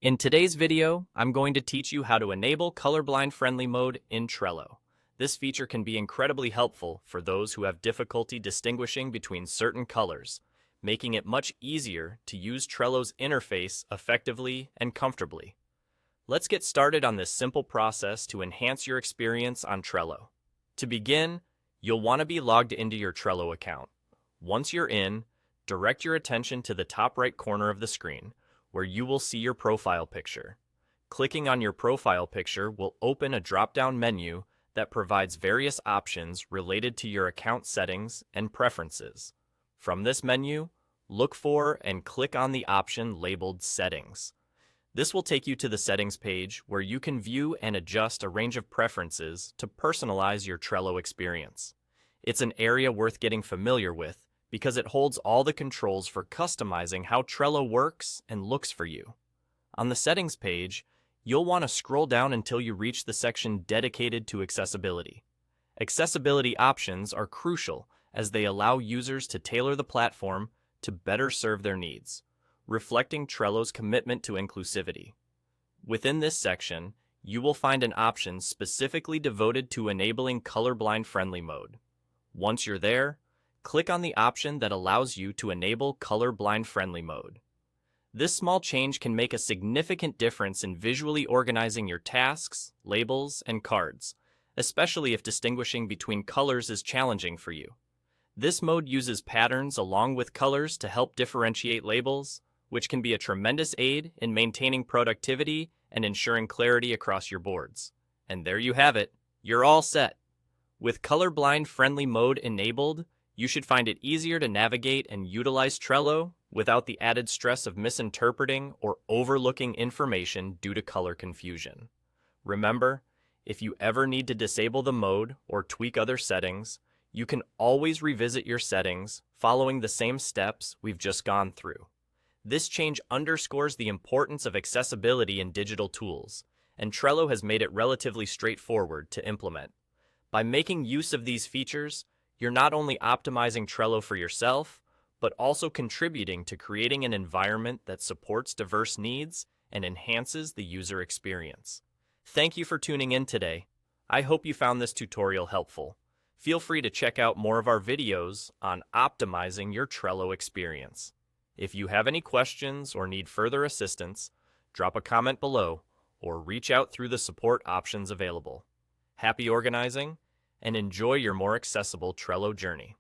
In today's video, I'm going to teach you how to enable colorblind friendly mode in Trello. This feature can be incredibly helpful for those who have difficulty distinguishing between certain colors, making it much easier to use Trello's interface effectively and comfortably. Let's get started on this simple process to enhance your experience on Trello. To begin, you'll want to be logged into your Trello account. Once you're in, direct your attention to the top right corner of the screen, where you will see your profile picture. Clicking on your profile picture will open a drop-down menu that provides various options related to your account settings and preferences. From this menu, look for and click on the option labeled Settings. This will take you to the Settings page where you can view and adjust a range of preferences to personalize your Trello experience. It's an area worth getting familiar with because it holds all the controls for customizing how Trello works and looks for you. On the Settings page, you'll want to scroll down until you reach the section dedicated to accessibility. Accessibility options are crucial as they allow users to tailor the platform to better serve their needs, reflecting Trello's commitment to inclusivity. Within this section, you will find an option specifically devoted to enabling colorblind friendly mode. Once you're there, click on the option that allows you to enable colorblind friendly mode. This small change can make a significant difference in visually organizing your tasks, labels, and cards, especially if distinguishing between colors is challenging for you. This mode uses patterns along with colors to help differentiate labels, which can be a tremendous aid in maintaining productivity and ensuring clarity across your boards. And there you have it, you're all set. With colorblind friendly mode enabled, you should find it easier to navigate and utilize Trello without the added stress of misinterpreting or overlooking information due to color confusion. Remember, if you ever need to disable the mode or tweak other settings, you can always revisit your settings following the same steps we've just gone through. This change underscores the importance of accessibility in digital tools, and Trello has made it relatively straightforward to implement. By making use of these features, you're not only optimizing Trello for yourself, but also contributing to creating an environment that supports diverse needs and enhances the user experience. Thank you for tuning in today. I hope you found this tutorial helpful. Feel free to check out more of our videos on optimizing your Trello experience. If you have any questions or need further assistance, drop a comment below or reach out through the support options available. Happy organizing, and enjoy your more accessible Trello journey.